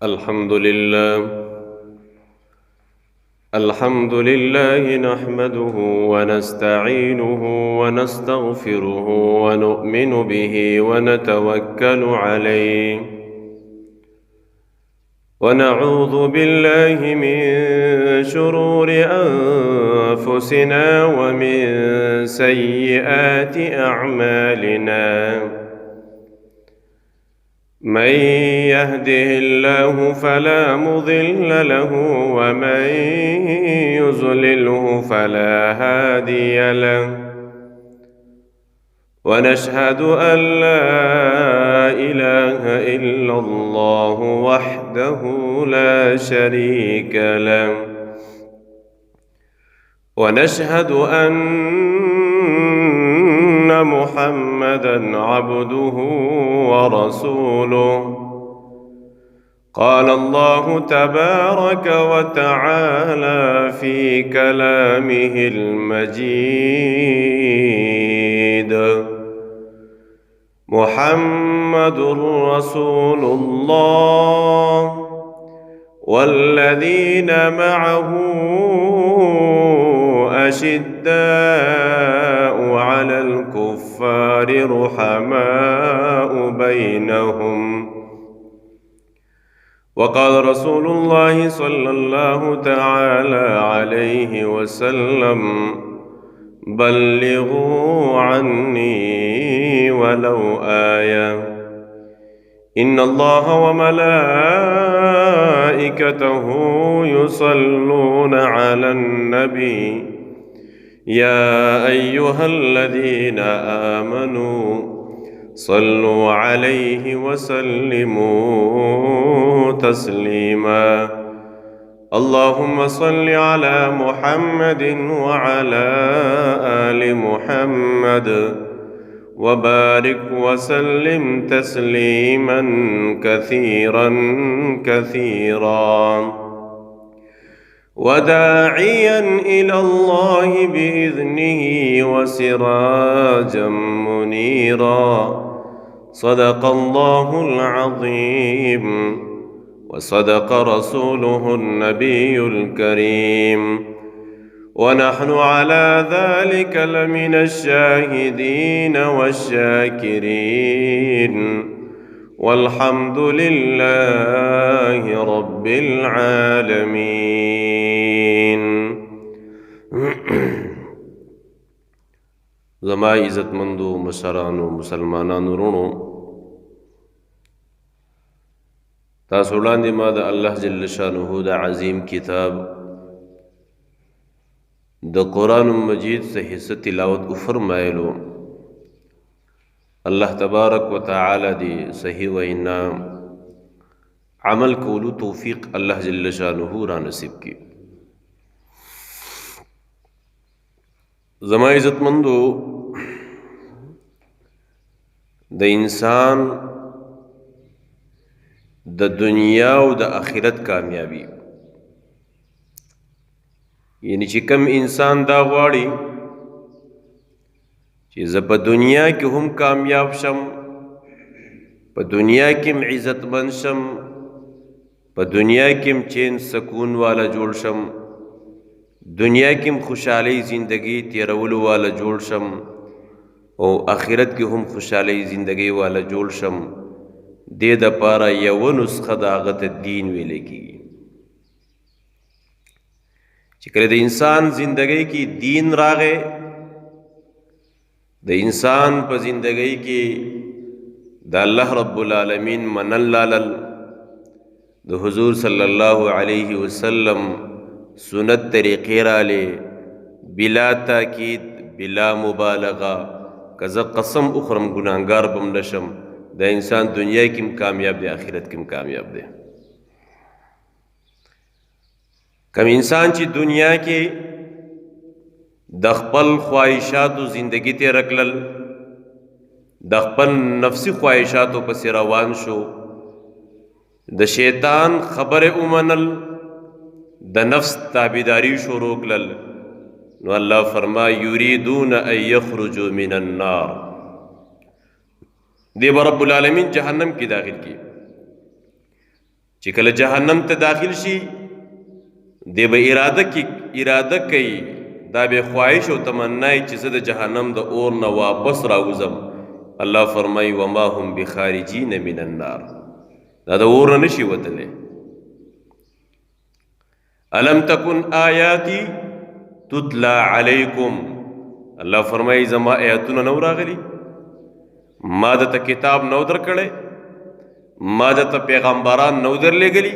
الحمد لله نحمده ونستعينه ونستغفره ونؤمن به ونتوكل عليه ونعوذ بالله من شرور أنفسنا ومن سيئات أعمالنا. من يهده الله فلا مضل له ومن يضلله فلا هادي له، ونشهد أن لا إله إلا الله وحده لا شريك له، ونشهد أن محمدًا عبده ورسوله. قال الله تبارك وتعالى في كلامه المجيد: محمد رسول الله والذين معه أشداء على الكفار رحماء بينهم. وقال رسول الله صلى الله تعالى عليه وسلم: بلغوا عني ولو آية. إن الله وملائكته يصلون على النبي يا أيها الذين آمنوا صلوا عليه وسلموا تسليما. اللهم صل على محمد وعلى آل محمد وبارك وسلم تسليما كثيرا كثيرا. وداعيا إلى الله بإذنه وسراجا منيرا. صدق الله العظيم وصدق رسوله النبي الكريم، ونحن على ذلك لمن الشاهدين والشاكرين، والحمد لله رب العالمين. زما عزت مندو مشرانو مسلمانانو رونو، تاسو وړاندې ما د الله جل شانه د عظیم کتاب د قرآن مجید سے حصہ تلاوت کو فرمائلو. اللہ تبارک و تعالی دی صحیح وینا عمل کولو توفیق اللہ جل شانہ را نصیب کی. زما عزت مندو، د انسان د دنیا او د آخرت کامیابی، یعنی چې کم انسان دا غواړي چې زه په دنیا کې هم کامیاب شم، په دنیا کې هم عزتمند شم، په دنیا کې هم چین سکون والا جوړ شم، دنیا کې هم خوشحالی زندگی تیرولو والا جوړ شم، او آخرت کې هم خوشحالی زندگی والا جوړ شم، دې دپاره یوه نسخه د هغه ته دین ویلی کېږي. چې کله د انسان زندگی کی دین راغے، د انسان په زندگی کی د الله رب العالمین منل لالل، د حضور صلی الله علیه وسلم سنت طریقې رالې بلا تاکید بلا مبالغه، که زه قسم اخرم ګناهګار بم نشم، د انسان دنیا کې هم کامیاب دی، آخرت کې هم کامیاب دی. کم انسان چې دنیا کې د خپل خواهشاتو زندگی تیر کړل، د خپل نفسی خواهشاتو پسې روان شو، د شیطان خبره ومنل، د نفس تابعداري شروع کړل، نو الله فرمای یریدون ان یخرجوا من النار، دی رب العالمین جهنم کی داخل کی. چې چې کله جهنم ته داخل شي دی به اراده کوي دا به خواهش او تمنای چې زه د جهنم د اور نه واپس راوځم. الله فرمایي وما هم بخارجین من النار، دا د اور نه نشي وتلی. الم تکن آیاتی تتلا علیکم، الله فرمایي زما آیاتونه نو راغلي، ما دته کتاب نو درکړی، ما دته پیغمبران نو درلېږلي.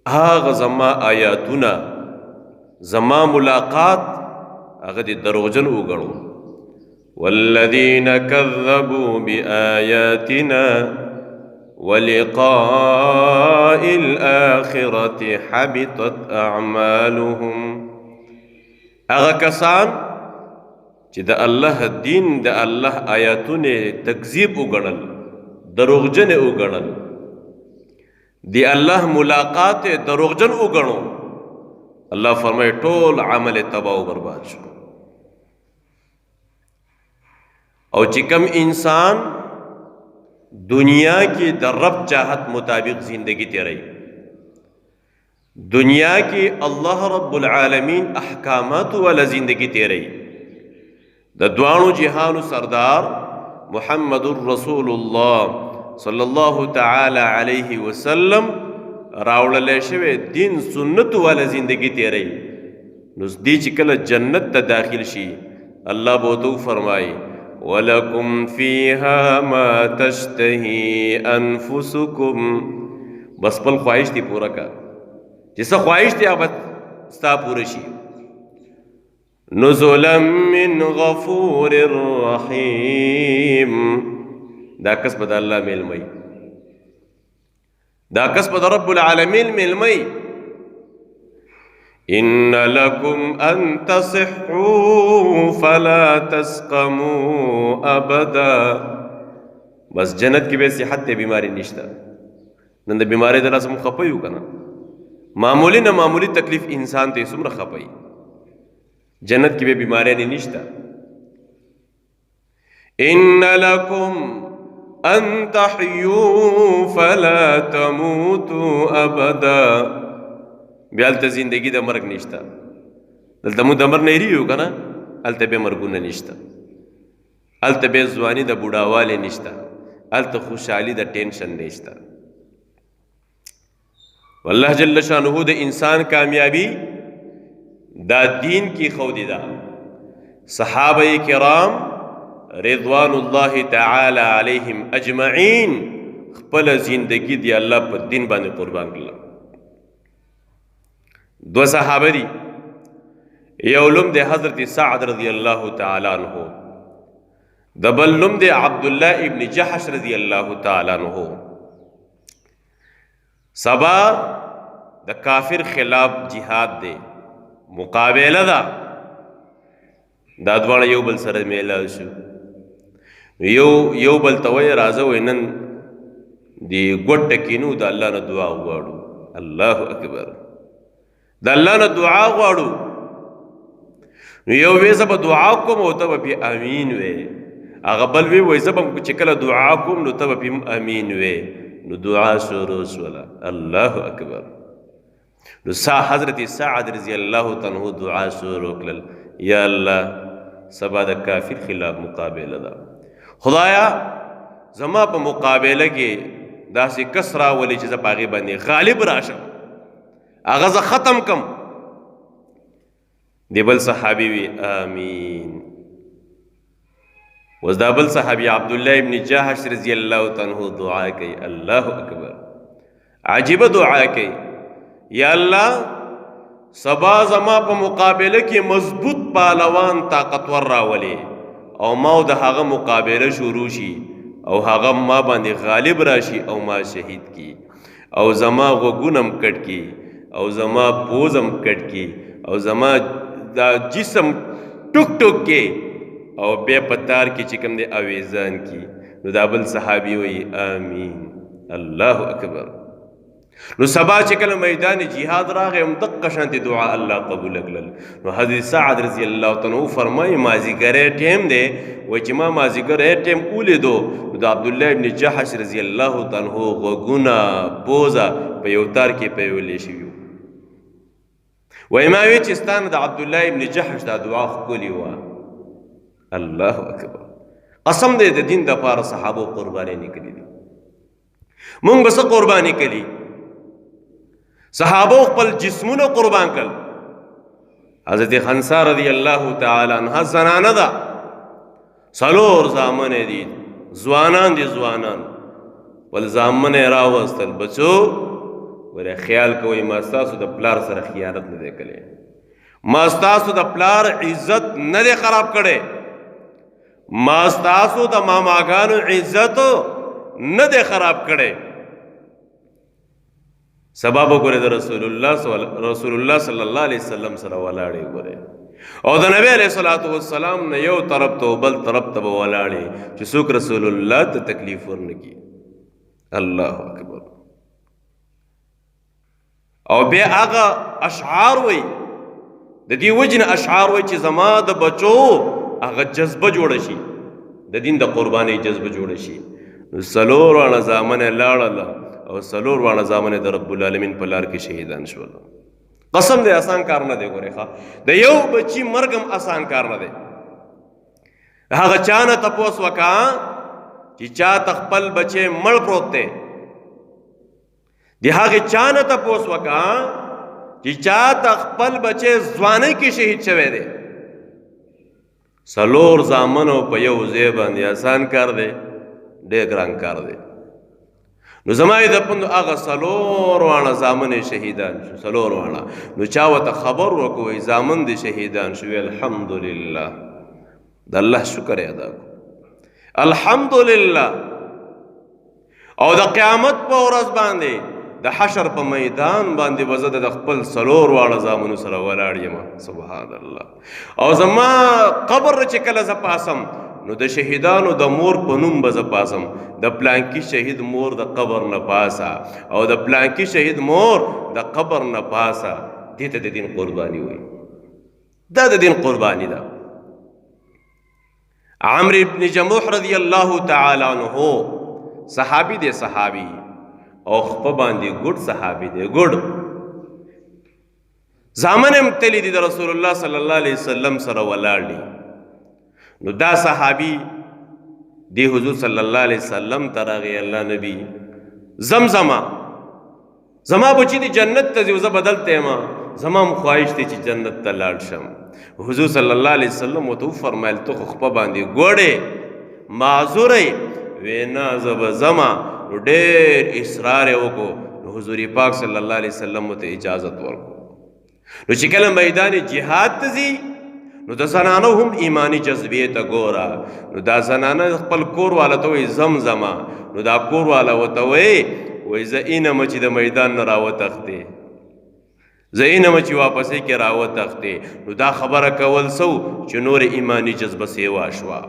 هغه زما آیاتونه زما ملاقات هغه دې دروغجن وګڼو. والذین کذبوا بآیاتنا ولقاء الآخرة حبطت أعمالهم، هغه کسان چې د الله دین د الله آیاتونه تکذیب وګڼل، دروغجن وګڼل، دی الله ملاقات دروغجن وګڼو، الله فرمایي ټول عمل تباہ و برباد شو. او چې کوم انسان دنیا کې د رب چاہت مطابق زندگی تیري، دنیا کې الله رب العالمین احکامات والا زندگی تیري، د دوانو جهانو سردار محمد رسول الله صلی الله تعالی علیه وسلم راوړل شوی دین سنت والا زندگی تیري، نو دې چې کله جنت ته داخل شي الله به تو فرمایي وَلَكُمْ فِيهَا مَا تَشْتَهِي أَنفُسُكُمْ، بس پل خواہش تی پورا کا جیسا خواہش تی آبت ستا پورا شی. نُزُلًا مِّن غَفُورٍ رَحِيمٍ، دا قسم دا اللہ ملمئی، دا قسم دا رب العالمین ملمئی. إن لكم أن تصحوا فلا تسقموا أبدا، بس جنت کی بے صحت تے بیماری نشتا. نن دا بیماری در اسم خپای ہو کنا، معمولی نہ معمولی تکلیف انسان تے سمر خپای، جنت کی بے بیماری نشتا. إن لكم أن تحيوا فلا تموتوا أبدا، بیالته زندگی د مرګ نشته، دلته مو د مرګ نه یریو که نه، هلته بیا مرګونه نشته، هلته بیا ځواني د بوډاوالې نشته، هلته خوشحالي د ټینشن نشته. والله جل شانه د انسان کامیابی دا دین کی خودی دا. صحابه کرام رضوان الله تعالی علیهم اجمعین خپل زندگی دی الله په دین باندې قربان کړل. دو صحابه دی، یو لوم دی حضرت سعد رضی اللہ تعالی عنہ، دبل لوم دی عبداللہ ابن جحش رضی اللہ تعالی عنہ. سبا د کافر خلاف جہاد دے، مقابلہ دا دوانه یو بل سره میلاو شو، یو بل توی رازه وینن دی ګوټ کینو د الله نه دعا وغواړو. الله اکبر، د الله نه دعا غواړو. نو یو وی زه به دعا کوم او ته به پې امین وې، هغه بل وی زه به چې کله دعا کوم نو ته به پې امین وې. نو دعا شروع شوله. الله اکبر. نو حضرت سعد رضی الله تعالی عنہ دعا شروع کړل، یا الله سبا د کافر خلاف مقابله ده، خدایا زما په مقابله کې داسې کس راولې چې زه په هغې باندې غالب راشم، هغه زه ختم کم. دی بل صحابي وی آمین. وز دا بل صحابي عبدالله ابن جحش رضی اللہ تعالی عنہ دعا کوي. الله اکبر، عجیب دعا کوي، یا الله سبا زما په مقابله کې مضبوط پهلوان طاقتور راولې او ما د هغه مقابله شروع شي او هغه ما باندې غالب راشي او ما شهید کی او زما غوږونم کټ کی او زما پوزم کټ کی او زما دا جسم ټوک ټوک کی او بیا پتار کی چې کوم دی اویزان کی. نو دا بل صحابي وی آمین. الله اکبر. نو سبا چې کله میدان جهاد راغی هم دقه شانتې دعا الله قبول کړل. نو حضرت سعد رضی الله تعالی عنہ فرمایي مازیګری ټیم دی وایي چې ما مازیګری ټیم ولیدو نو د عبدالله ابن جحش رضی الله تعالی عنہ غوږونه پوزه په یو تار کې پیولې شوي وو. وایي ما وی چې ستانه د عبدالله ابن جحش دا دعا ښکلې وه. الله اکبر. قسم دی د دین دپاره صحابو قربانۍ نکړي دي. مونږ به څه قرباني کړي؟ صحابو خپل جسمونه قربان کړل. حضرت خنسا رضی الله تعالی عنها زنانه ده، څلور زامن دي، ځوانان دي، ځوانان بل زامن یې راوستل. بچو ورې خیال کوئ ما ستاسو د پلار سره خیانت نه دی کړی، ما ستاسو د پلار عزت نه دی خراب کړی، ما ستاسو د ماماګانو عزت نه دی خراب کړی. سبب وګوره د رسول الله صلی الله علیه وسلم سره ولاړې ګوره، او د نبی علیه الصلاۃ والسلام نه یو طرف ته بل طرف ته ولاړې چې څوک رسول الله ته تکلیف ورنکي. الله اکبر. او بیا هغه اشعار وای، د دې وجنه اشعار وای چې زما د بچو هغه جذبه جوړ شي، د دین د قربانۍ جذبه جوړ شي. نو څلور واړه زامن لاړل او څلور واړه زامن د رب العالمین په لار کې شهیدان شول. قسم دی آسان کار نه دی. ګورې ښه د یو بچی مرګ هم آسان کار نه دی. هغه چا نه تپوس وکړه چې چا ته خپل بچی مړ پروت دی، د هغې چا نه تپوس وکړه چې چا ته خپل بچی ځوانۍ کې شهید شوی دی. څلور زامنو په یو ځای باندې آسان کار دی؟ ډېر ګران کار دی. نو زما یې د پندو هغه څلور واړه زامن شهیدان شو، څلور واړه. نو چا ورته خبر ورکوئ زامن دې شهیدان شو، الحمدلله، د الله شکر یې ادا کړو، الحمدلله. او د قیامت په ورځ باندې د حشر په میدان باندې به زه د خپل څلور واړه زامنو سره ولاړ یم. سبحان الله. او زما قبر چې کله زه پاسم نو د شهیدانو د مور په نوم به زه پاسم، د پلانکی شهید مور د قبر نه پاسه، او د پلانکی شهید مور د قبر نه پاسه. دې ته د دین قرباني وایي، دا د دین قرباني ده. عمرو ابن جموح رضی الله تعالی عنہ صحابي دی، صحابي او خپه باندې ګډ صحابي دی، ګډ زامن هم تللی دي د رسول الله صلی الله علیه وسلم سره ولاړ دي. نو دا صحابي دی حضور صلی الله علیه وسلم ته راغی، الله نبی زمزمه زما بچی دی جنت ته ځي، زه بدلته یم، زما هم خواهش دی چې جنت ته لاړ شم. حضور صلی الله علیه وسلم ورته وفرمیل ته خو خپه باندې ګوډې معذوری وینا زه به ځمه. نو ډېر اصرار یې وکړو. نو حضور پاک صلی الله علیه وسلم ورته اجازت ورکړو. نو چې کله میدان جهاد ته ځي نو د زنانو هم ایمانی جذبې ته ګوره. نو دا زنانه خپل کور والا ته وایي زمزمه، نو دا کور والا ورته وایي زه اینم چې د میدان نه راوتښتې، زه اینم چې واپسې کې راوتښتې. نو دا خبره کول سو چې نور ایمانی جذبه سیوا شوه،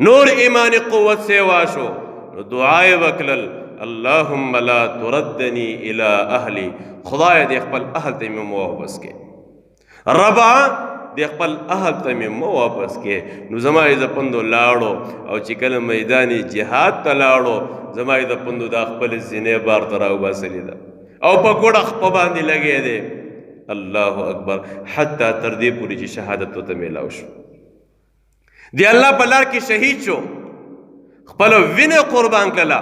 نور ایمانی قوت سیوا شو. نو دعا یې وکړل اللهم لا تردنی الی اهلی، خدای دې خپل اهل ته مې مو واپس کې، ربا د خپل اهل ته مې مو واپس کې. نو زما یې د پندو لاړو، او چې کله میدان جهاد ته لاړو زما یې د پندو دا خپل زینې بار ته راوباسلې ده او په ګوډه خپه باندې لګې دی. الله اکبر. حتی تر دې پورې چې شهادت ورته میلاو شو، دی الله په لار کې شهید شو، خپل وینې قربان کړله.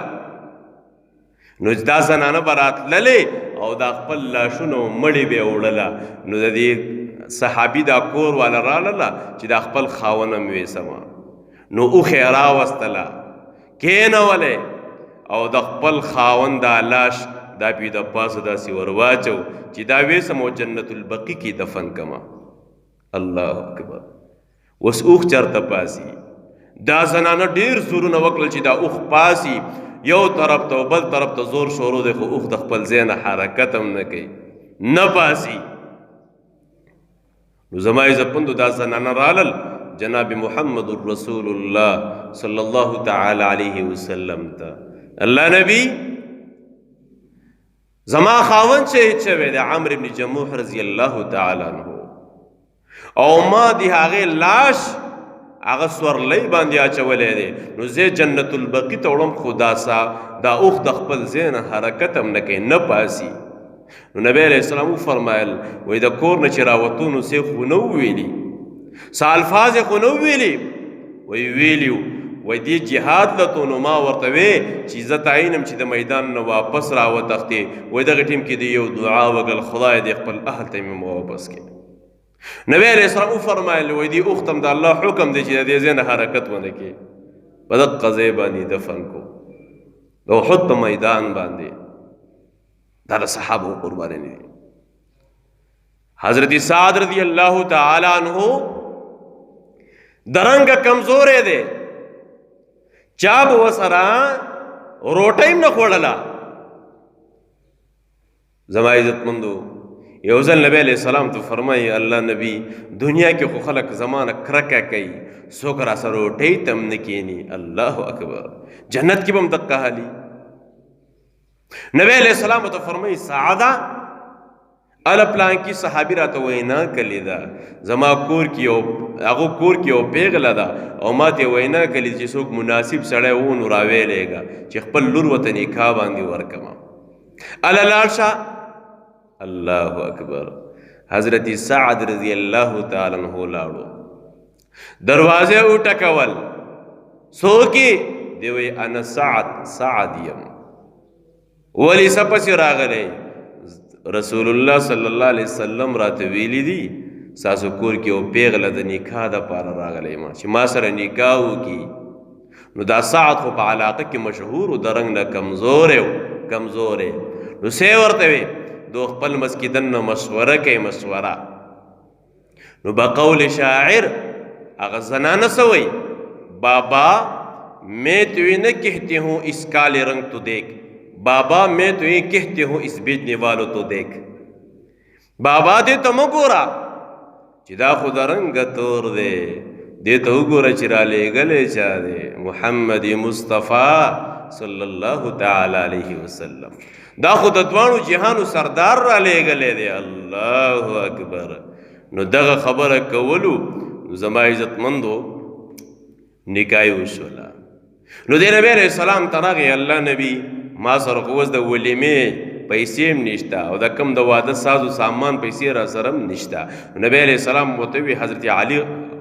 نو دا زنانه به راتللې او دا خپل لاشونه مړې به یې وړله. نو د دې صحابي دا کور والا راغله چې دا خپل خاوند هم ویسمه. نو اوښې یې راوستله کېنولې او د خپل خاوند دا لاش دا پې د پاسه داسې ور واچو چې دا ویسم او جنت البقی کې دفن کما. الله اکبر. اوس اوښ چرته پاسي؟ دا زنانه ډېر زورونه وکړل چې دا اوښ پاسي، یو طرف ته او بل طرف ته زور شروع دی، خو اوښ د خپل ځای نه حرکت هم نه کوي، نه پاسي. نو زما یې زپندو دا زنانه رالل جناب محمد رسول الله صلی الله تعالی علیه وسلم ته، الله نبی زما خاوند شهید شوی دی عمرو بن جموح رضی الله تعالی عنہ او ما دی هغه لاش هغه سورلی باندې اچولې دی نو زه جنت البقیع ته وړم خدا سا دا اوخ د خپل ذهن حرکت هم نه کوي نه پاسي نو نبی علیہ السلام فرمایل وای د کور نه چې راوتو نو سه خو نو ویلي س الفاظ خو نو ویلي وای ویلیو وای دی جهاد لته نو ما ورته وی چې زه تعینم چې د میدان نه واپس راوتښتې وای دغه ټیم کې دی یو دعا وکړل خدای دې خپل اهل ته مې واپس کړي نبی علیہ السلام فرمایل وای دی اختم د الله حکم دی چې د ذهن حرکت ونه کې په دغه قضیه باندې دفن کو د احد په میدان باندې دا صحابه قرباني دي حضرت سعد رضی اللہ تعالی عنہ درنگ کمزور دے چاب وسرا روٹیم نہ خوڑلا زما عزت مندو یوزل نبی علیہ السلام تو فرمائی اللہ نبی دنیا کے خو خلق زمانہ کرکا کئی سوکرا سا روٹی تم نکینی اللہ اکبر جنت کی بم دقا حالی نبی علیہ السلام تو فرمائی سعادہ ال پلان کی صحابی را ته وینا کلی دا زما کور کیو هغه کور کیو پیغله دا او ما ته وینا کلی چې څوک مناسب سړی و نو راویلېږي چې خپل لور وته نکاح باندې ورکما ال لاشا الله اکبر حضرت سعد رضی الله تعالی عنہ لاړو دروازه وټکول سوکی دی وی انا سعد یم ولی سپس راغلی رسول الله صلی الله علیه وسلم راته ویلی دی ساسو کور کې او پیغله د نکاح د پاره راغلی ما چې ما سره نکاح وکي نو دا سعد خو په علاقه کې مشهور او درنګ نه کمزور نو سی ورته وی دو خپل مسجدن مشوره کوي مشوره نو بقول شاعر اغه زنانه سوی بابا میں تو نہ کہتی ہوں اس کالے رنگ تو دیکھ بابا میں تو یہ کہتی ہوں اس بیچنے والوں تو دیکھ بابا دے تو مگورا چدا خدا رنگ تور دے تو گورا چرا لے گلے چا دے محمد مصطفیٰ صلی اللہ تعالی علیہ وسلم دا خود دوانو جہانو سردار را لے گلے دے اللہ اکبر نو دغه خبر کولو زما عزت مندو نکای وشولا نو دے نبی علیہ السلام تراغی اللہ نبی ما سره قوز د ولیمې پیسې هم نشته او د کم د واده سازو سامان پیسې را سره هم نشته نبی علیہ السلام ورته وی حضرت علی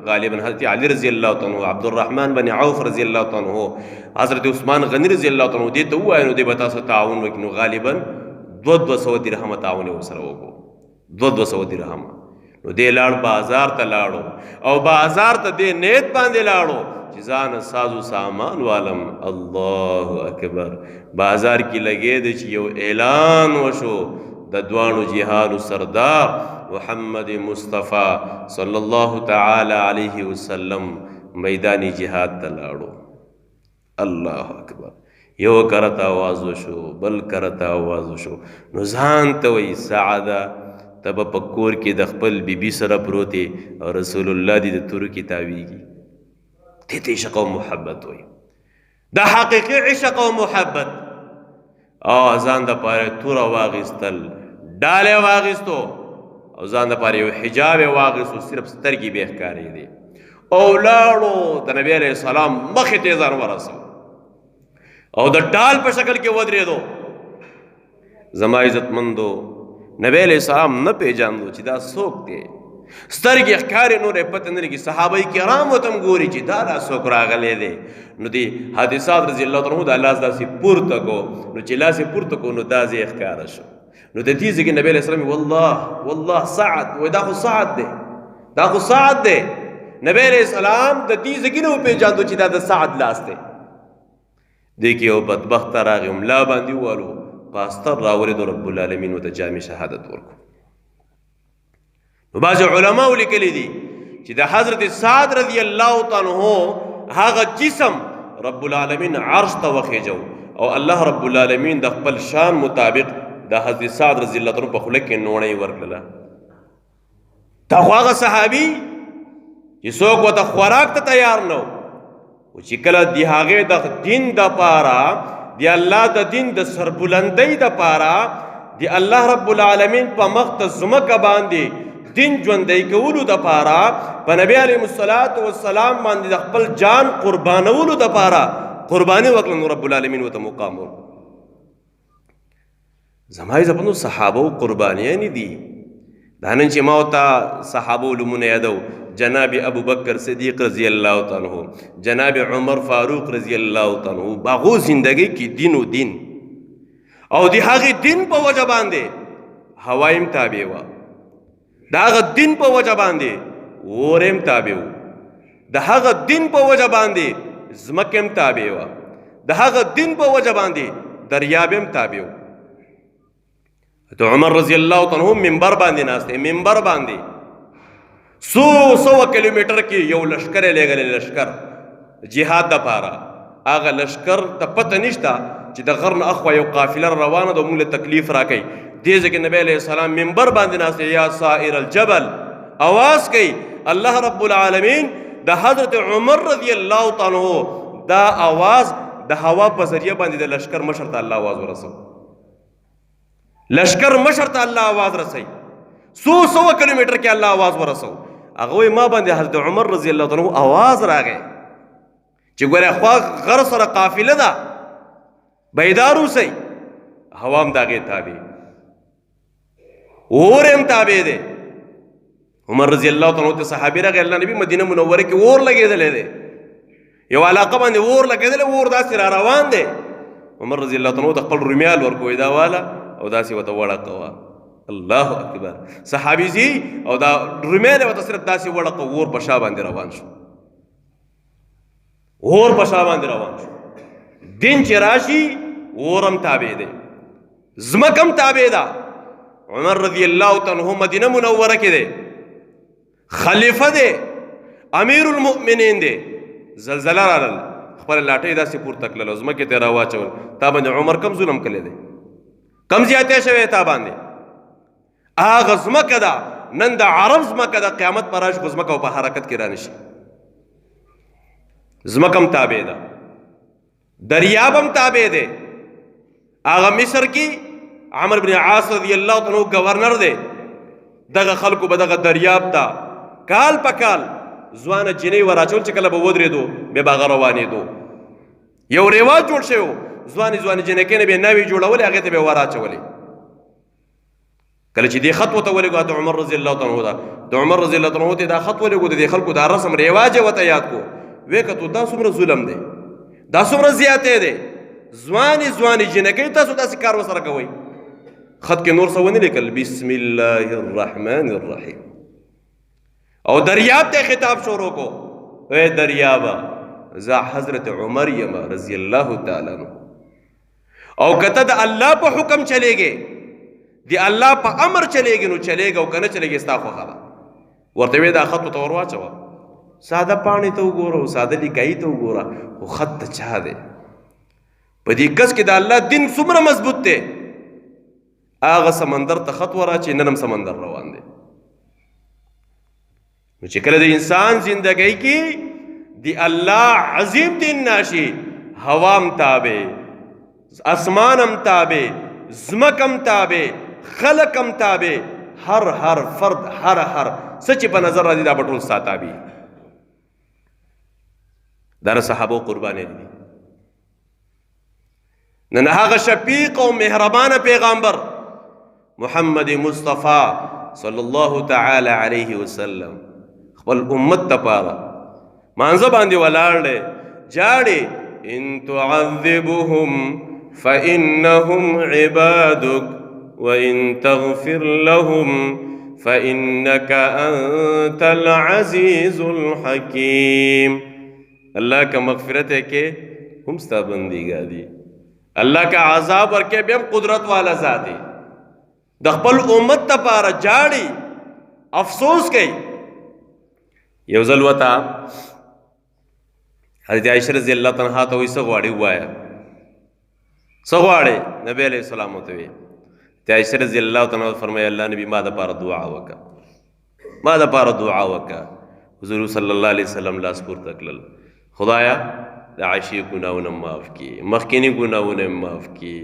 غالبا حضرت علی رضی الله تعالی عنہ عبد الرحمن بن عوف رضی الله تعالی عنہ حضرت عثمان غنی رضی الله تعالی عنہ دې ته وایي نو دې به تاسو تعاون وکړو غالبا 200 درهم تعاون وسره وکړو 200 درهم نو دې لاړ بازار ته لاړو او بازار ته دې نیت باندې لاړو ځان سازو سامان والم الله اکبر بازار کی لگے د چې یو اعلان وشو د دوانو جهاد سردار محمد مصطفیٰ صلی الله تعالی علیہ وسلم میدانی جهاد ته لاړو الله اکبر یو کرتا आवाज وشو بل کرتا आवाज وشو نو ځان ته وی سعاده تب پکور کې د خپل بیبي سره پروتي او رسول الله دې د تور کی تاویږي تیت عشق و محبت ہوئی دا حقیقی عشق و محبت ځان د پاره توره واغستل ډاله واغستو او ځان د پاره یو حجاب واغستو صرف سترګې به ښکارې دي او لاړو د نبی علیہ السلام مخې ته ځان ورسو او د ډال په شکل کې ودرېدو زما عزت مندو نبی علیہ السلام نه پیژاندو چې دا څوک دی سترګې ښکارې نورې پته نه لګي صحابه کرام ورته هم ګوري چې دا څوک راغلی دی نو دی حادثات رضی الله تعالی عنہ دا لاس داسې پورته کو نو چې لاس یې پورته کو نو دا ځای ښکاره شو نو د دې ځای کې نبی علیہ السلام والله سعد وایي دا خو سعد دی دا خو سعد دی نبی علیہ السلام د دې ځای کې نه وپېژاندو چې دا د سعد لاس دی دې کې یو بدبخته راغی ملا باندې والو په استر راورېدو رب العالمین ورته جامع شهادت ورکړو بعض علماء لیکلی دي چې د حضرت سعد رضی الله تعالی عنہ هغه جسم رب العالمین عرش ته وخیجو او الله رب العالمین د خپل شان مطابق د حضرت سعد رضی الله تعالی عنہ په خله کې نوړی ورکړه تا خو هغه صحابي چې څوک وته خوراک ته تیار نه او چې کله دی هغه د دین د پاره دی الله د دین د سربلندۍ د پاره دی الله رب العالمین په مخ ته ځمکه باندې دین ژوندی کولو دپاره په نبی علیه الصلاة والسلام باندې د خپل جان قربانولو دپاره قرباني وکړه نو رب العالمین ورته مقام ورکړو. زما عزتمنو صحابو قربانیانې دي. دا نن چې ما ورته صحابو نومونه یادو، جناب ابو بکر صدیق رضی الله تعالی عنہ، جناب عمر فاروق رضی الله تعالی عنہ، باغو زندگی کې دین او دین او د هغې دین په وجه باندې هوایم تابع وه، د هغه دین په وجه باندې اورم تابع و، د هغه دین په وجه باندې ځمکه هم تابع وه، د هغه دین په وجه باندې دریاب هم تابع و. تو عمر رضی الله تعالی عنہ منبر باندې ناست دی، منبر باندې سو کیلومیټر کې یو لشکر لېږلی، لشکر جهاد دپاره. هغه لشکر ته پته نشته چې د غر نه اخوا یو قافله روانه ده، موږ له تکلیف راکوي. دې ځای کې نبی علیه السلام منبر باندې ناست دی، یا سائر الجبل اواز کوي. الله رب العالمین د حضرت عمر رضی الله تعالی عنہ دا اواز د هوا په ذریعه باندې د لشکر مشر ته الله آواز ورسو، لشکر مشر ته الله آواز رسوي. سو کیلومیټر کې الله آواز ورسو. هغه وایي ما باندې حضرت عمر رضی الله تعالی عنہ آواز راغی چې ګوره خوا غر سره قافله ده، بیدار اوسئ. هوا هم د هغې تابع، اور هم تابع دی. عمر رضی الله تعالی عنہ ته صحابي راغی، الله نبي مدینه منوره کې اور لګېدلی دی، یو علاقه باندې اور لګېدلی، اور داسې را روان دی. عمر رضی الله تعالی عنہ ته خپل رومیال ورکوي، دا واله او داسې ورته وړقوه. الله اکبر. صحابي زی او دا رومیال ورته صرف داسې وړقه، اور په شا باندې روان شو، اور په شا باندې روان شو. دین چې راشي اور هم تابع دی، ځمکه هم تابع ده. عمر رضی الله تعالی عنہ مدینه منوره کې دی، خلیفه دی، امیر المؤمنین دی. زلزله راغله، خپل لاټۍ داسې پورته کړله، ځمکې ته راواچول. تا باندې عمر کم ظلم کړی دی، کم زیاتی شوی تا باندې. هغه ځمکه ده نن د عرب ځمکه ده، قیامت پر راشي خو ځمکه په حرکت کې رانشي. ځمکه هم تابع ده، دریاب هم تابع دی. هغه مصر کې عمرو بن عاص رضی الله تعالی عنہ گورنر دی. دغه خلکو به دغه دریاب ته کال په کال ځوانه جینۍ وراچول چې کله به ودرېدو بیا به هغه روانېدو. یو رواج جوړ شوی و، ځوانې جینکۍ به ناوې جوړولې، هغې ته به یې وراچولې. کله چې دې خط ورته ولېږو د عمر رضی الله تعالی عنہ ته، د عمر رضی الله تعالی عنہ ته دا خط ولېږو، د دې خلکو دا رسم رواج یې ورته یاد کو. ویې کتو دا څومره ظلم دی، دا څومره زیاتی دی. ځوانې جینکۍ تاسو داسې کار ورسره کوئ. خط کې نور څه ونه لیکل، بسم الله الرحمن الرحیم. او دریاب ته خطاب شروع کو، اے دریابه زه حضرت عمر یم رضی الله تعالی عنہ. او کته د الله په حکم چلیږي، دی الله په امر چلیږي، نو چلیږي او کنه چلیږي ستا خوښه ده. ورته وی دا خط ورته ور واچوه، ساده پاڼې ته وګوره، ساده لیکایي ته وګوره، خو خط ته چا دی؟ په دې کس کې د الله دین څومره مضبوط دی. هغه سمندر ته خط وراچي، نن هم سمندر روان دی. نو چې کله د انسان زندګۍ کې د الله عظیم دین ناشي، هوا هم تابع، اسمان هم تابع، ځمکه هم تابع، خلق هم تابع، هر فرد هر څه چې په نظر راځي دا به ټول ستا تابع. دا د صحابو قربانۍ دي. نن هغه شفیق او مهربانه پیغمبر محمد مصطفی صلی الله تعالی علیه وسلم خپل امت دپاره مانځه باندې ولاړ دی، جاړي ان تعذبهم فإنهم عبادك وإن تغفر لهم فإنك أنت العزيز الحكيم. اللہ کا مغفرت ہے کہ ہم ستا بندیگا دی، اللہ کا عذاب ورکے بھی ہم قدرت والا ذات ہے. د خپل امت دپاره جاړي، افسوس کوي. یو ځل وته حضرت عائشہ رضی الله تعالی عنها ته وایي څه غواړې ووایه، څه غواړې؟ نبی علیہ السلام ورته ویې. عائشہ رضی الله تعالی عنها فرمایي الله نبی ما دپاره دعا وکړه، ما دپاره دعا وکړه. حضور صلی الله علیه وسلم لاس پورته کړل، خدایا د عائشې ګناهونه معاف کړي، مخکینی ګناهونه معاف کړي،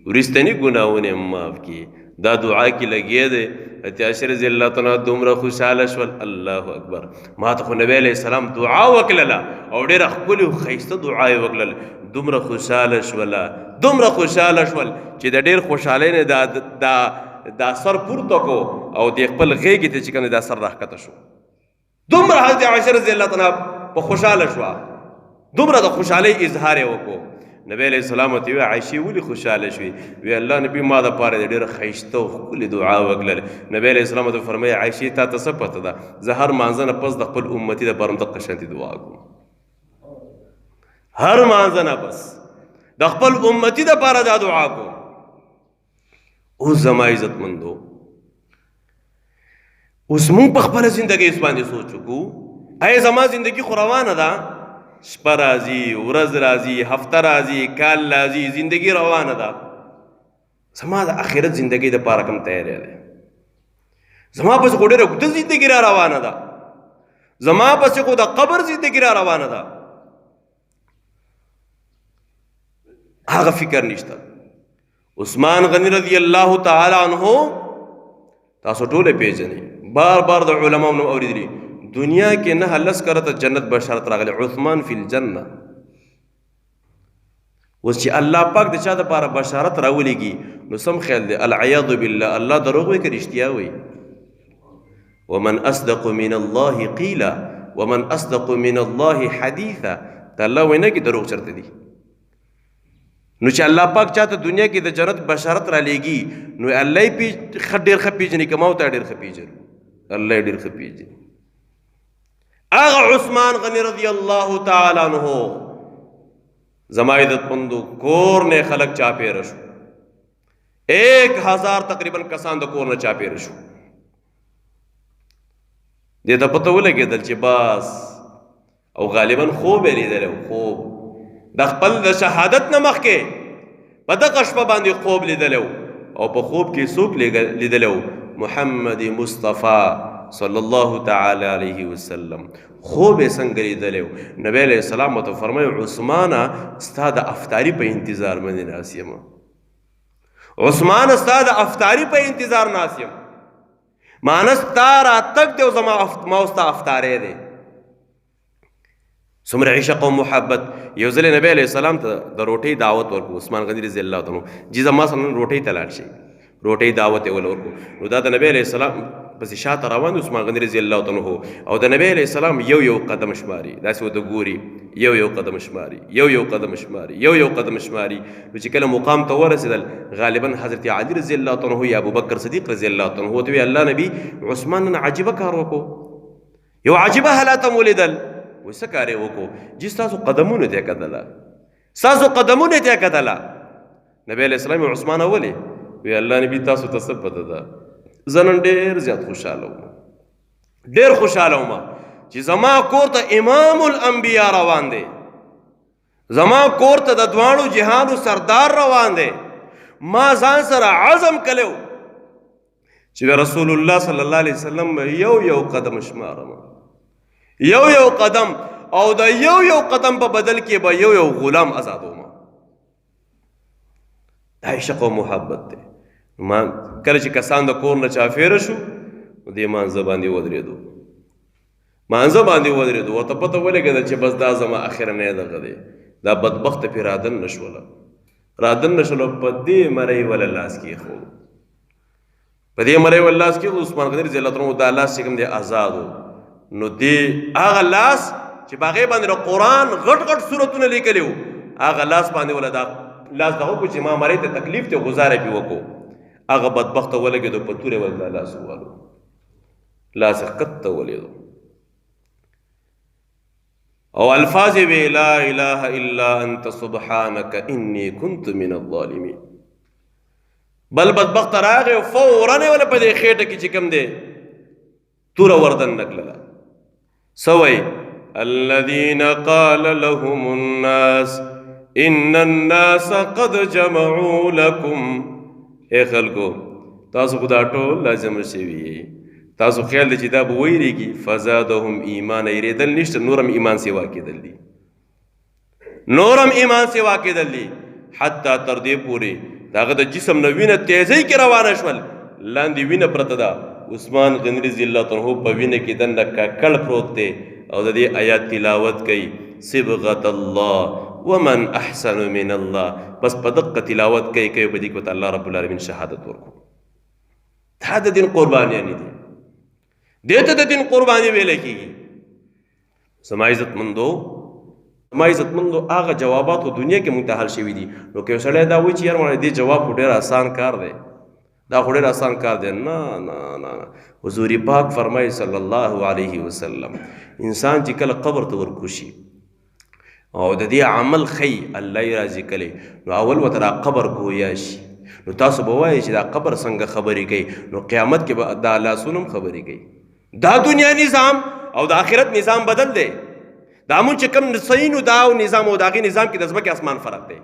وروستني ګناهونه معاف کړي. دا دعا کې لګیا دی. حضرت عائشہ رضی الله تعالی عنها دومره خوشاله شول، الله اکبر، ما ته خو نبی علیہ السلام دعا وکړله او ډېره ښکلې او ښایسته دعا یې وکړله. دومره خوشاله شول چې د ډېر خوشحالۍ نه دا سر پورته کو او د خپل غېږې ته چې کوم دا سر راښکته شو. دومره حضرت عائشہ رضی الله تعالی په خوشاله شوه، دومره د خوشحالۍ اظهار یې وکړو. نبی علیہ السلام ته وی عائشې ولې خوشاله شوې؟ وی الله نبی ما دپاره د ډېره ښایسته او ښکلې دعا وکړله. نبی علیہ السلام ته فرمایي عائشې تا ته څه پته ده زه هر مانځه نه پس د خپل امتي دپاره هم دقه شانتې دعا کوم، هر مانځه نه پس د خپل امتي دپاره دا دعا کوم. اوس زما عزتمندو، اوس مونږ په خپله زندګۍ اوس باندې سوچ وکړو، آیا زما زندګي خو روانه ده؟ شپه راځي، ورځ راځي، هفته راځي، کال راځي، زندګي روانه ده. زما د آخرت زندګۍ دپاره کوم تیاری دی؟ زما پسې خو ډېره اوږده زندګي را روانه ده، زما پسې خو د قبر زندګي را روانه ده. هغه فکر نشته. عثمان غنی رضی الله تعالی عنہ تاسو ټوله پیژنئ، بار بار د علماء نو اوریدلی، دنیا کې نه لس کرته جنت بشارت راغلی، عثمان فی الجنه. اوس چې الله پاک د چا دپاره بشارت راولېږي نو سم خیال دی العیاذ بالله الله دروغ وایي که رښتیا وایي؟ ومن اصدق من الله قیلا ومن اصدق من الله حدیثا. د الله وینا کې دروغ چرته دي؟ نو چې الله پاک چاته دنیا کې د جنت بشارت را لېږي نو الله یې ډېر ښه پېژني که ما ورته ډېر ښه پېژني؟ الله یې ډېر ښه پېژني. هغه عثمان غنی رضی الله تعالی عنہ زما عزتمندو کور نه خلق چاپېره شو، 1000 تقریبا کسان د کور نه چاپېره شو. دې ته پته ولګېدل چې بس او غالبا خوب یې لیدلی و، خوب د خپل د شهادت نه مخکې په دغه شپه باندې خوب لیدلی و او په خوب کې څوک لیدلی و؟ محمد مصطفی صلی الله تعالی علیه وسلم. خوب یې څنګه لیدلی و؟ نبی علیہ السلام ورته فرمایي عثمانه ستا د افطاري په انتظار باندې ناست یم، عثمانه ستا د افطاري په انتظار ناست یم، معنی ستا راتګ دی او زما ما ستا افطاری دی. څومره عشق او محبت. یو ځل نبی علیہ السلام ته د روټۍ دعوت ورکړو، عثمان غني رضی الله عنه جی زما سره نن روټۍ ته لاړ شئ، روټۍ دعوت یې ول ورکړو. نو دا د نبی علیہ السلام پسې شاته روان دی عثمان غني رضی الله عنه او د نبی علیہ السلام یو قدم شماري، داسې ورته ګوري، یو قدم شماري، یو قدم شماري، یو قدم شماري. نو چې کله مقام ته ورسېدل غالبا حضرت علي رضی الله عنه یا ابوبکر صدیق رضی الله عنه ورته وی الله نبی عثمان نن عجیبه کار وکړو، یو عجیبه حالات مو لیدل. وایي څه کار یې وکړو؟ جي ستاسو قدمونو ته یې کتله، ستاسو قدمونو ته یې کتله. نبی علیہ السلام عثمانه ولې؟ وی الله نبی تاسو ته څه پته ده زه نن ډېر زیات خوشحاله وم، ډېر خوشحاله وم چې زما کور ته امام الانبیا روان دی، زما کور ته د دواړو جهانو سردار روان دی. ما ځان سره عزم کلیو چې د رسول الله صلی الله علیه وسلم یو قدم شمارم، یو قدم، او د یو قدم په بدل کې به یو غلام آزادوم. دا عشق او محبت دی. ما کله چې کسان د کور نه چاپېره شو دې مانځه باندې ودرېدو، ورته پته ولګېده چې بس دا زما اخرنی دغه دی، دا بدبخته پې رادن نه شوله، په دې مرۍ وله لاس کېښود، عثمان غني رضی الله عنه دا لاس چې کوم دی آزاد و. نو دې هغه لاس چې په هغې باندې د قرآن غټ سورتونه لیکلي وو، هغه لاس باندې وله دا لاس دغه وکړو چې ما مرۍ ته تکلیف دی ګزاره پې وکړو. هغه بدبخته ولګېدو په تورې ول دا لاس ووالو، لاس یې ښکته ولیدو او الفاظ یې وی لا اله الا انت سبحانک انی کنت من الظالمین. بل بدبخته راغی او فورا یې وله په دې خېټه کې چې کوم دی توره وردن نکړله. څه وایي؟ الذین قال لهم الناس ان الناس قد جمعوا لکم. اے خلکو تاسو خو دا ټول لازم شوي یې، تاسو خیال دی چې دا به ویریږي. فزادهم ایمان، یېرېدل نشته، نورم ایمان سیوا کېدل دي، حتی تر دې پورې د هغه د جسم نه وینه تیزۍ کې روانه شول، لاندې وینه پرته ده. عثمان غني رضی الله عنه په وینه کې دننه ککړ پروت دی او د دې آیات تلاوت کوي، صبغة الله ومن احسن من الله. بس په دقه تلاوت کوي په دې کې الله رب العالمین شهادت ورکو. دا د دین قربانیانې دي، دې ته د دین قرباني ویل کېږي. زما عزت مندو هغه جوابات په دنیا کې مونږ ته حل شوي دي. نو که یو سړی دا وایي چې یار مړه دې جواب خو ډېر آسان کار دی، دا خو ډېر آسان کار دی، نه نه نه. حضور پاک فرمایي صلی الله علیه وسلم انسان چې کله قبر ته ورکوشي او د دې عمل ښیي الله یې راضي کړي، نو اول ورته دا قبر ګویا شي. نو تاسو به وایئ چې دا قبر څنګه خبرې کوي؟ نو قیامت کې به دا لاسونه هم خبرې کوي. دا دنیا نظام او د آخرت نظام بدل دی. دا مونږ چې کوم صحیح نو دا نظام او د هغې نظام کې د ځمکې اسمان فرق دی.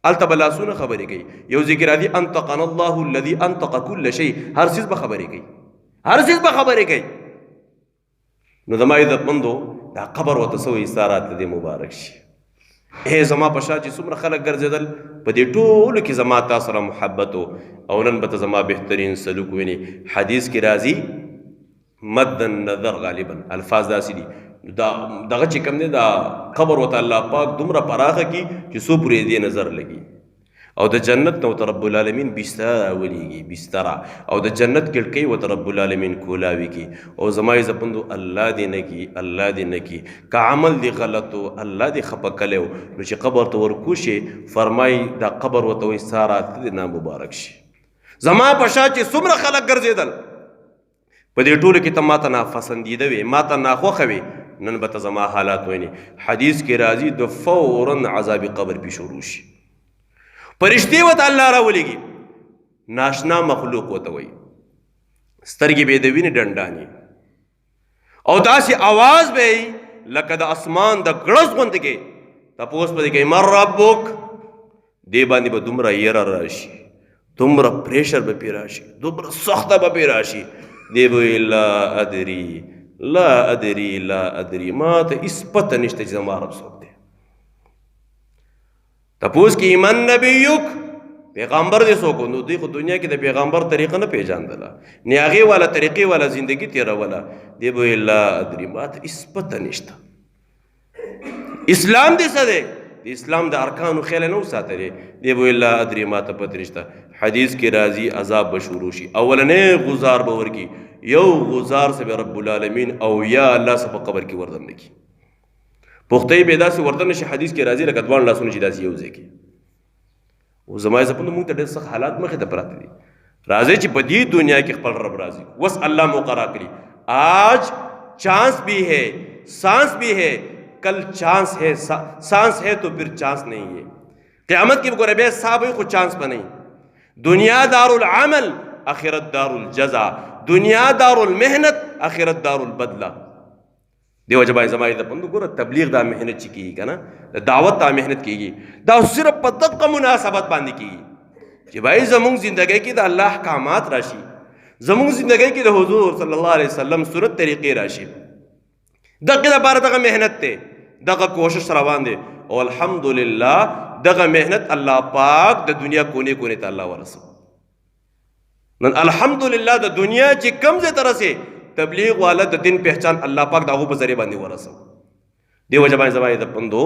هلته به لاسونه خبرې کوي. یو ذکر راځي انطقنا الله الذي انطق كل شيء، هر څیز به خبرې کوي، هر څیز به خبرې کوي. نو زما عزتمندو دا قبر ورته څه وایي؟ سارات دې مبارک شي. زما په شا چې څومره خلک ګرځېدل په دې ټولو کې زما تا سره محبت او نن به ته زما بهترین سلوک ویني. حدیث کې راځي مد النظر، غالبا الفاظ داسې دي دغه چې کوم دی دا قبر ورته الله پاک دومره پراخه کي چې څو پورې دې نظر لګي. او د جنت نه ورته رب العالمین بستره ولیږي، بستره، او د جنت کړکۍ ورته رب العالمین کولاوي کی. او زما عزتمندو الله دې نه کي، الله دې نه کي. که عمل دې غلط و الله دې خفه کړی و نو چې قبر ته ورکوشي فرمایي دا قبر ورته وایي ساره ته دې نه مبارک شي. زما په شا چې څومره خلک ګرځېدل په دې ټولو کې ته ماته ناپسندیده وې، ماته ناخوښه وې، نن به ته زما حالات ویني. حدیث کې راځي د فوراً عذاب قبر پې شروع شي. فرشتې ورته الله راولېږي، ناشنا مخلوق ورته وایي، سترګې به یې د وینې ډنډانې او داسې آواز به یې لکه د اسمان د ګړز غوندې کې. تپوس به دې کوي من ربک، دې باندې به دومره یره راشي، دومره پریشر به پې راشي، دومره سخته به پې راشي. دی به وایي لا ادري لا ادري لا ادري، ما ته هېڅ پته نشته چې زما رب څوک دی. تپوس کې من نبیک، پیغامبر دې څوک و؟ نو دوی خو دنیا کې د پیغامبر طریقه نه پیژندله، نه هغې والا طریقې والا زندګي تېروله. دی به وایي لا ادري، ما ته هېڅ پته نشته. اسلام دې څه دی؟ د اسلام د ارکانو خیال نه و ساتلی. دی به وایي لا ادري، ما ته پته نشته. حدیث کې راځي عذاب به شروع شي. اولنی غزار به ورکي، یو غزار سه به رب العالمین او یا الله سه په قبر کې وردن نه کي. پختۍ به داسې وردن نشي. حدیث کې راځي لکه دواړه لاسونه چې داسې یو ځای کې. او زما عزتمندو موږ ته ډېر سخت حالات مخې ته پراته دي. راځئ چې په دې دنیا کې خپل رب راضي وس الله موقع راکړي. آج چانس بھی ہے، سانس بھی ہے، کل چانس ہے، سانس ہے تو پھر چانس نہیں ہے. قیامت کی بگو ربی صاحب خود چانس پہ نہیں. دنیا دار العمل، آخرت دار الجزا. دنیا دار المحنت، آخرت دار البدلہ. دیو جبای زمای د پندو ګوره تبلیغ دا محنت چې کیږي که نه، دعوت دا محنت کیږي، دا صرف په دقه مناسبت باندې کیږي چې بھائی زمونږ زندګۍ کې د الله احکامات راشي، زمونږ زندګۍ کې د حضور صلی الله علیه وسلم سنت طریقې راشي. دغه لپاره دغه محنت دی، دغه کوشش روان دی. او الحمدلله دغه محنت الله پاک د دنیا کونې کونې ته الله ورسو. نن الحمدلله د دنیا چې کم ځای ته رسې تبلیغ والا د دین پہچان الله پاک دغه په ذریعہ باندې ورسو. دیو جبای زمای د پندو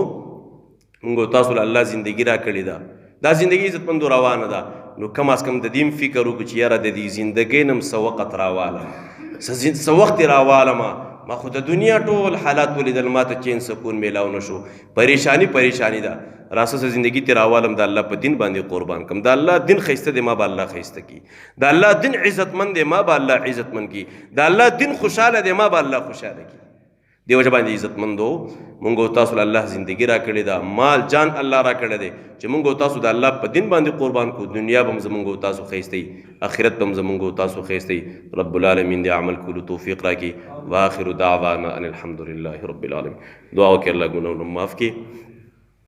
موږ تاسو له الله زندگی را کړی دا، دا زندگی عزت پندو روانه ده. نو کم از کم د دین فکر وکړو چې یاره د دې زندګۍ نم څه وخت راوالم، څه وخت راوالم. ما خو د دنیا ټول حالات ولیدل، ما ته چین سکون میلاو نشو، پریشانی ده. راسه زندگی تی راوالم د الله په دین باندې قربان کم. د الله دین خیسته دی، ما به الله خیسته کی. د الله دین عزتمند دی، ما به الله عزتمند کی. د الله دین خوشاله دی، ما به الله خوشاله کی. دیو جبان دی عزتمندو مونږ تاسو له الله زندگی را کړی دا، مال جان الله را کړی دی چې مونږ تاسو د الله په دین باندې قربان کو. دنیا به زمونږ تاسو خیسته، آخرت به زمونږ تاسو خیسته. رب العالمین دی عمل کولو توفیق راکړي. واخر دعوانا ان الحمد لله رب العالمین. دعا وکړه الله ګناهونه معاف کړي.